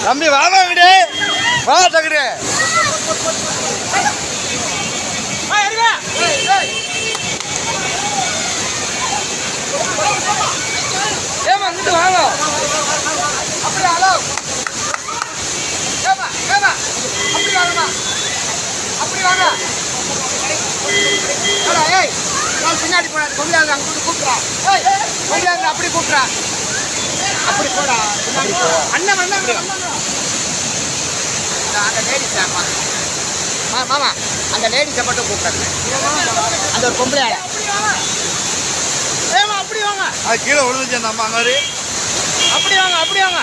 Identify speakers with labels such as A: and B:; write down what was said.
A: தம்பி வாங்க விடு வா தகுடு ஏமா இங்கிட்டு வாங்க அப்படி ஹலோ ஏமா ஏமா அப்படி வாங்கம்மா அப்படி வாங்க ஏய் நான் பின்னாடி போனா கொஞ்சம் அங்கே கூப்பிட்றா ஏய் கொஞ்சம் அப்படி கூப்பிட்றா அப்படி போடா அண்ணன் வந்தாங்க அந்த லேடிஸ் மாமா அந்த லேடிஸை மட்டும் கூப்பிட்றாங்க அந்த ஒரு பொம்பளை ஏமா அப்படி வாங்க அது கீழே விழுந்துச்சு அந்த அம்மா மாதிரி அப்படி வாங்க